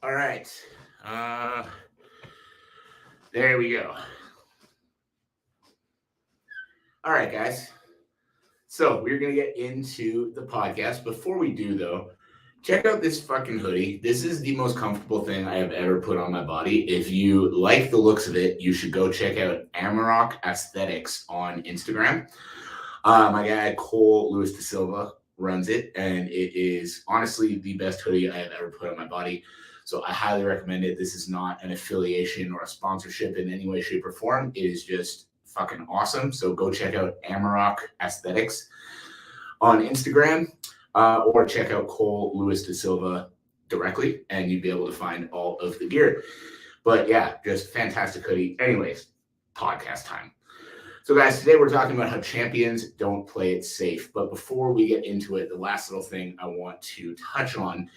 All right. Uh, there we go. All right, guys. So we're gonna get into the podcast. Before we do, though, check out this fucking hoodie. This is the most comfortable thing I have ever put on my body. If you like the looks of it, you should go check out Amarok Aesthetics on Instagram. My guy Cole Lewis da Silva runs it, and it is honestly the best hoodie I have ever put on my body. So I highly recommend it. This is not an affiliation or a sponsorship in any way, shape, or form. It is just fucking awesome. So go check out Amarok Aesthetics on Instagram, or check out Cole Lewis da Silva directly, and you'd be able to find all of the gear. But yeah, just fantastic hoodie. Anyways, podcast time. So, guys, today we're talking about how champions don't play it safe. But before we get into it, the last little thing I want to touch on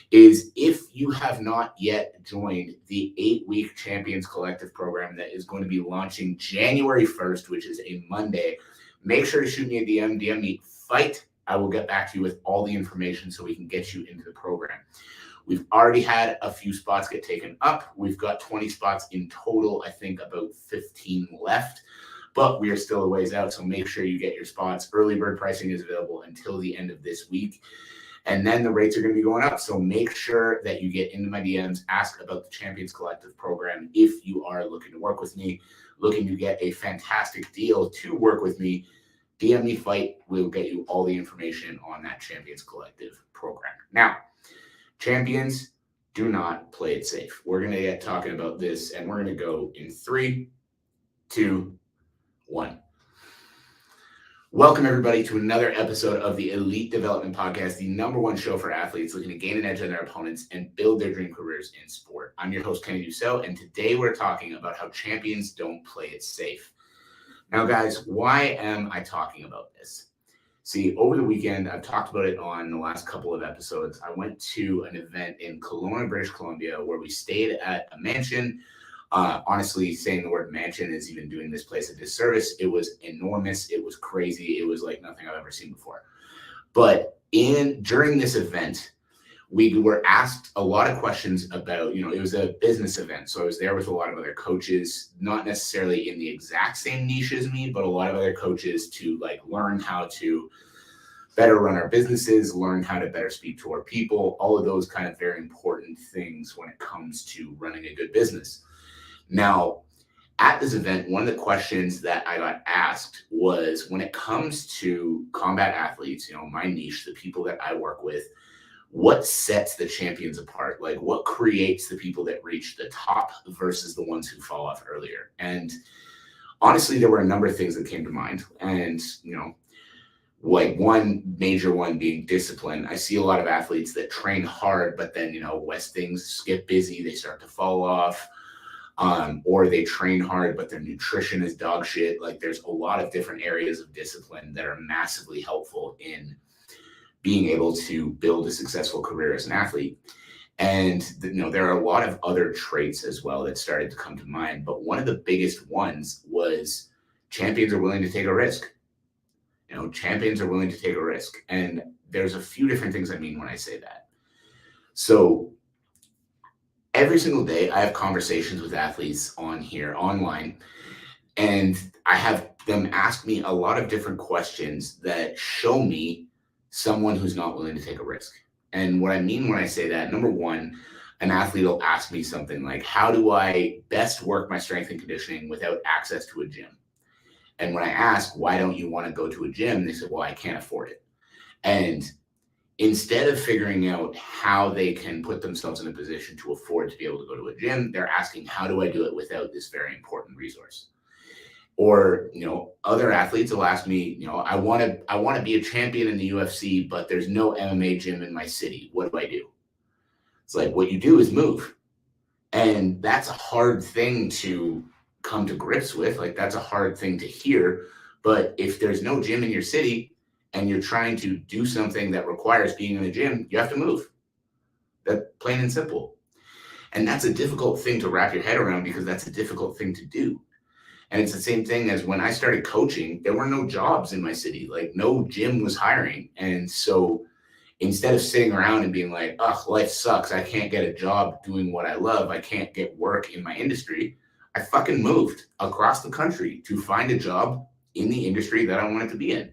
is if you have not yet joined the 8-week Champions Collective program that is going to be launching January 1st, which is a Monday, make sure to shoot me a DM me fight. I will get back to you with all the information so we can get you into the program. We've already had a few spots get taken up. We've got 20 spots in total, I think about 15 left. But we are still a ways out, so make sure you get your spots. Early bird pricing is available until the end of this week. And then the rates are going to be going up. So make sure that you get into my DMs, ask about the Champions Collective program if you are looking to work with me, looking to get a fantastic deal to work with me. DM me fight. We'll get you all the information on that Champions Collective program. Now, champions, do not play it safe. We're going to get talking about this, and we're going to go in 3, 2, 1. Welcome, everybody, to another episode of the Elite Development Podcast, the #1 show for athletes looking to gain an edge on their opponents and build their dream careers in sport. I'm your host, Kenny Dussault, and today we're talking about how champions don't play it safe. Now, guys, why am I talking about this? See, over the weekend, I've talked about it on the last couple of episodes. I went to an event in Kelowna, British Columbia, where we stayed at a mansion. Honestly, saying the word mansion is even doing this place a disservice. It was enormous. It was crazy. It was like nothing I've ever seen before. But during this event, we were asked a lot of questions about, it was a business event. So I was there with a lot of other coaches, not necessarily in the exact same niche as me, but a lot of other coaches to learn how to better run our businesses, learn how to better speak to our people, all of those kind of very important things when it comes to running a good business. Now, at this event, one of the questions that I got asked was, when it comes to combat athletes, my niche, the people that I work with, what sets the champions apart? Like, what creates the people that reach the top versus the ones who fall off earlier? And honestly, there were a number of things that came to mind. And, one major one being discipline. I see a lot of athletes that train hard, but then, as things get busy, they start to fall off. Or they train hard, but their nutrition is dog shit. There's a lot of different areas of discipline that are massively helpful in being able to build a successful career as an athlete. And, there are a lot of other traits as well that started to come to mind. But one of the biggest ones was champions are willing to take a risk. Champions are willing to take a risk. And there's a few different things I mean when I say that. So every single day, I have conversations with athletes on here, online, and I have them ask me a lot of different questions that show me someone who's not willing to take a risk. And what I mean when I say that, number one, an athlete will ask me something like, how do I best work my strength and conditioning without access to a gym? And when I ask, why don't you want to go to a gym? They said, well, I can't afford it. And instead of figuring out how they can put themselves in a position to afford to be able to go to a gym, they're asking, how do I do it without this very important resource? Or, other athletes will ask me, I want to be a champion in the UFC, but there's no MMA gym in my city. What do I do? It's like, what you do is move. And that's a hard thing to come to grips with. That's a hard thing to hear. But if there's no gym in your city, and you're trying to do something that requires being in the gym, you have to move. That's plain and simple. And that's a difficult thing to wrap your head around, because that's a difficult thing to do. And it's the same thing as when I started coaching, there were no jobs in my city. No gym was hiring. And so Instead of sitting around and being like, oh, life sucks. I can't get a job doing what I love. I can't get work in my industry. I fucking moved across the country to find a job in the industry that I wanted to be in.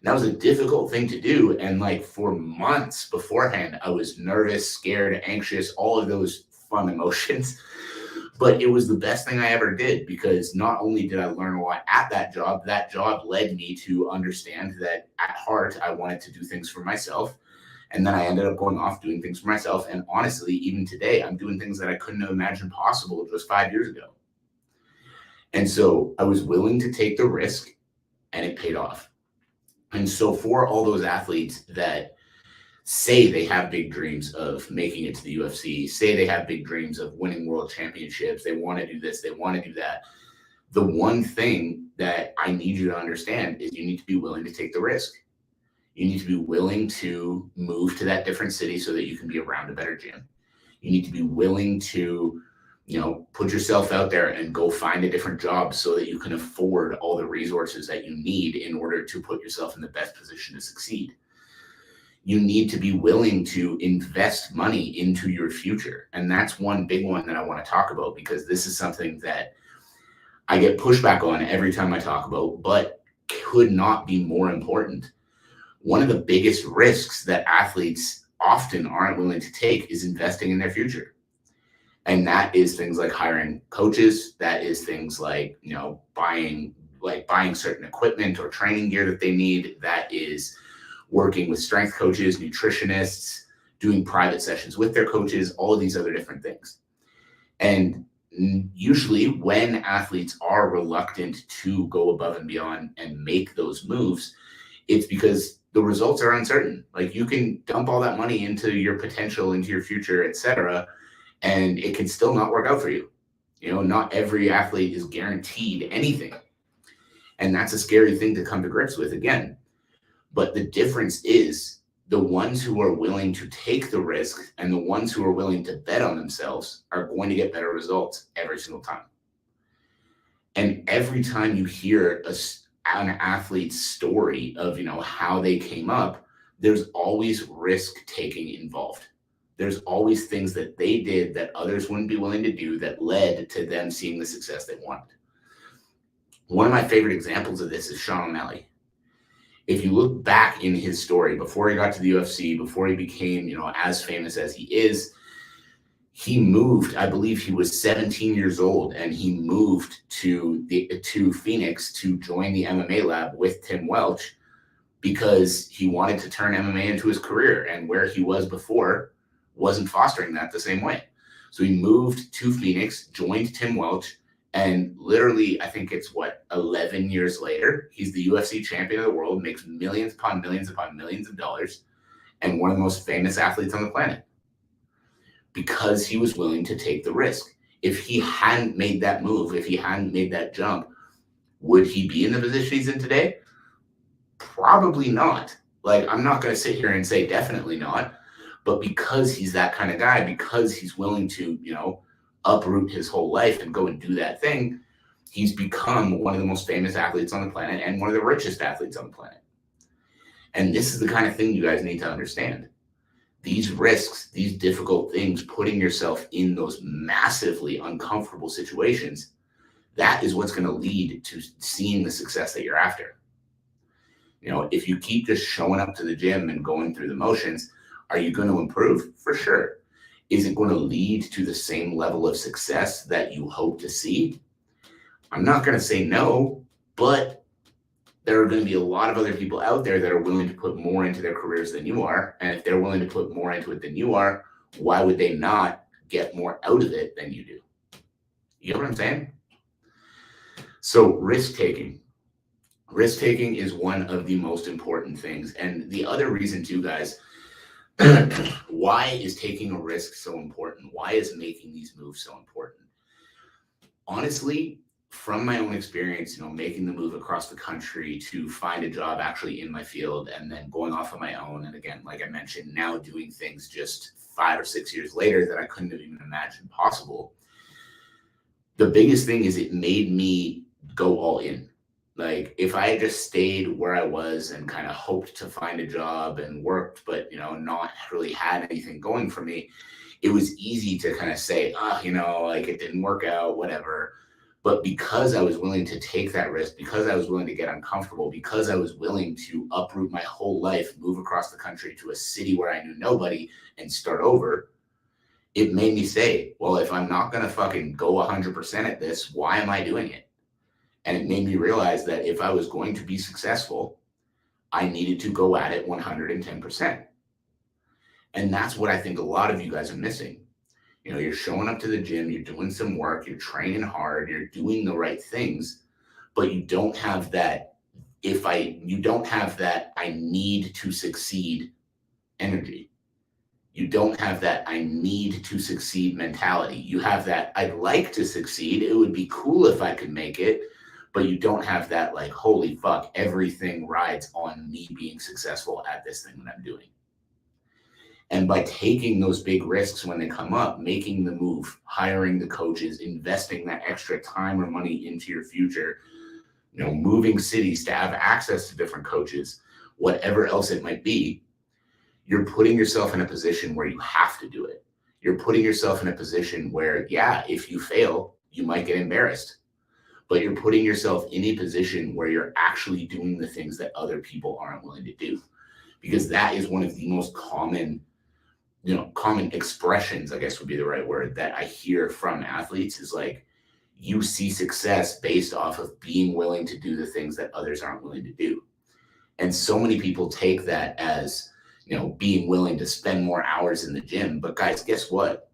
That was a difficult thing to do. And like for months beforehand, I was nervous, scared, anxious, all of those fun emotions. But it was the best thing I ever did, because not only did I learn a lot at that job led me to understand that at heart, I wanted to do things for myself. And then I ended up going off doing things for myself. And honestly, even today, I'm doing things that I couldn't have imagined possible just 5 years ago. And so I was willing to take the risk, and it paid off. And so for all those athletes that say they have big dreams of making it to the UFC, say they have big dreams of winning world championships, they want to do this, they want to do that, the one thing that I need you to understand is you need to be willing to take the risk. You need to be willing to move to that different city so that you can be around a better gym. You need to be willing to, put yourself out there and go find a different job so that you can afford all the resources that you need in order to put yourself in the best position to succeed. You need to be willing to invest money into your future. And that's one big one that I want to talk about, because this is something that I get pushback on every time I talk about, but could not be more important. One of the biggest risks that athletes often aren't willing to take is investing in their future. And that is things like hiring coaches. That is things like, buying certain equipment or training gear that they need. That is working with strength coaches, nutritionists, doing private sessions with their coaches, all of these other different things. And usually when athletes are reluctant to go above and beyond and make those moves, it's because the results are uncertain. Like, you can dump all that money into your potential, into your future, etc., and it can still not work out for you. Not every athlete is guaranteed anything. And that's a scary thing to come to grips with again. But the difference is the ones who are willing to take the risk and the ones who are willing to bet on themselves are going to get better results every single time. And every time you hear an athlete's story of, how they came up, there's always risk taking involved. There's always things that they did that others wouldn't be willing to do that led to them seeing the success they wanted. One of my favorite examples of this is Sean O'Malley. If you look back in his story, before he got to the UFC, before he became, as famous as he is, he moved, I believe he was 17 years old, and he moved to Phoenix to join the MMA lab with Tim Welch, because he wanted to turn MMA into his career, and where he was before wasn't fostering that the same way. So he moved to Phoenix, joined Tim Welch, and literally, I think it's 11 years later, he's the UFC champion of the world, makes millions upon millions upon millions of dollars, and one of the most famous athletes on the planet, because he was willing to take the risk. If he hadn't made that move, if he hadn't made that jump, would he be in the position he's in today? Probably not. Like, I'm not going to sit here and say definitely not, but because he's that kind of guy, because he's willing to, uproot his whole life and go and do that thing, he's become one of the most famous athletes on the planet and one of the richest athletes on the planet. And this is the kind of thing you guys need to understand. These risks, these difficult things, putting yourself in those massively uncomfortable situations, that is what's going to lead to seeing the success that you're after. If you keep just showing up to the gym and going through the motions, are you going to improve? For sure. Is it going to lead to the same level of success that you hope to see? I'm not going to say no, but there are going to be a lot of other people out there that are willing to put more into their careers than you are. And if they're willing to put more into it than you are, why would they not get more out of it than you do? You know what I'm saying? So risk-taking. Risk-taking is one of the most important things. And the other reason too, guys, why is taking a risk so important? Why is making these moves so important? Honestly, from my own experience, making the move across the country to find a job actually in my field and then going off on my own. And again, like I mentioned, now doing things just 5 or 6 years later that I couldn't have even imagined possible. The biggest thing is it made me go all in. Like if I had just stayed where I was and kind of hoped to find a job and worked, but not really had anything going for me, it was easy to kind of say, like it didn't work out, whatever. But because I was willing to take that risk, because I was willing to get uncomfortable, because I was willing to uproot my whole life, move across the country to a city where I knew nobody and start over, it made me say, well, if I'm not going to fucking go 100% at this, why am I doing it? And it made me realize that if I was going to be successful, I needed to go at it 110%. And that's what I think a lot of you guys are missing. You're showing up to the gym, you're doing some work, you're training hard, you're doing the right things, but you don't have that I need to succeed energy. You don't have that I need to succeed mentality. You have that I'd like to succeed. It would be cool if I could make it, but you don't have that like, holy fuck, everything rides on me being successful at this thing that I'm doing. And by taking those big risks when they come up, making the move, hiring the coaches, investing that extra time or money into your future, moving cities to have access to different coaches, whatever else it might be, you're putting yourself in a position where you have to do it. You're putting yourself in a position where, yeah, if you fail, you might get embarrassed. But you're putting yourself in a position where you're actually doing the things that other people aren't willing to do. Because that is one of the most common expressions, I guess would be the right word, that I hear from athletes is like, you see success based off of being willing to do the things that others aren't willing to do. And so many people take that as, being willing to spend more hours in the gym. But guys, guess what?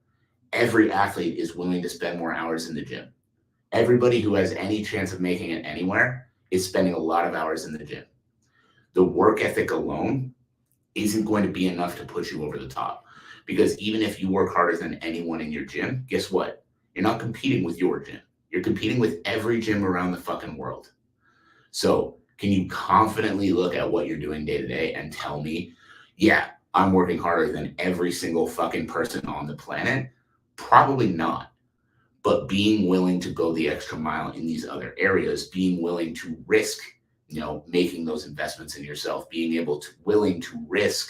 Every athlete is willing to spend more hours in the gym. Everybody who has any chance of making it anywhere is spending a lot of hours in the gym. The work ethic alone isn't going to be enough to push you over the top. Because even if you work harder than anyone in your gym, guess what? You're not competing with your gym. You're competing with every gym around the fucking world. So can you confidently look at what you're doing day to day and tell me, yeah, I'm working harder than every single fucking person on the planet? Probably not. But being willing to go the extra mile in these other areas, being willing to risk, making those investments in yourself, willing to risk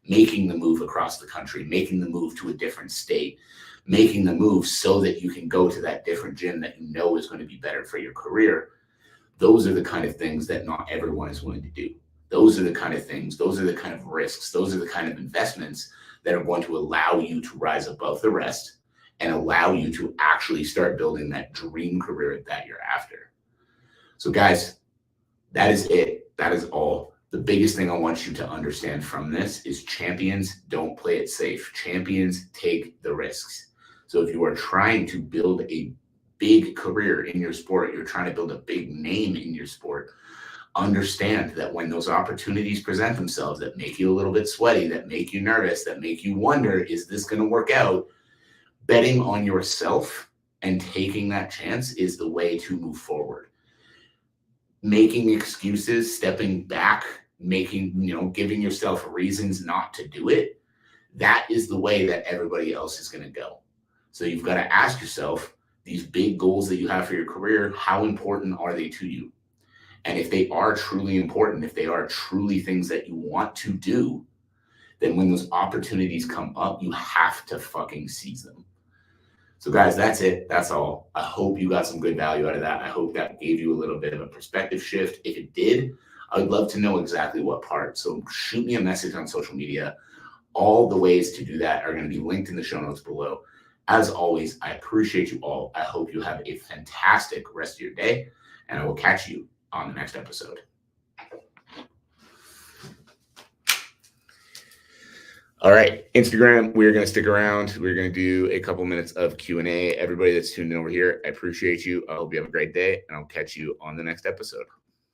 making the move across the country, making the move to a different state, making the move so that you can go to that different gym that you know is going to be better for your career. Those are the kind of things that not everyone is willing to do. Those are the kind of things, those are the kind of risks, those are the kind of investments that are going to allow you to rise above the rest and allow you to actually start building that dream career that you're after. So guys, that is it. That is all. The biggest thing I want you to understand from this is champions don't play it safe. Champions take the risks. So if you are trying to build a big career in your sport, you're trying to build a big name in your sport, understand that when those opportunities present themselves that make you a little bit sweaty, that make you nervous, that make you wonder, is this going to work out? Betting on yourself and taking that chance is the way to move forward. Making excuses, stepping back, giving yourself reasons not to do it, that is the way that everybody else is going to go. So you've got to ask yourself, these big goals that you have for your career, how important are they to you? And if they are truly important, if they are truly things that you want to do, then when those opportunities come up, you have to fucking seize them. So guys, that's it. That's all. I hope you got some good value out of that. I hope that gave you a little bit of a perspective shift. If it did, I would love to know exactly what part. So shoot me a message on social media. All the ways to do that are going to be linked in the show notes below. As always, I appreciate you all. I hope you have a fantastic rest of your day, and I will catch you on the next episode. All right, Instagram, we're going to stick around. We're going to do a couple minutes of Q&A. Everybody that's tuned in over here, I appreciate you. I hope you have a great day, and I'll catch you on the next episode.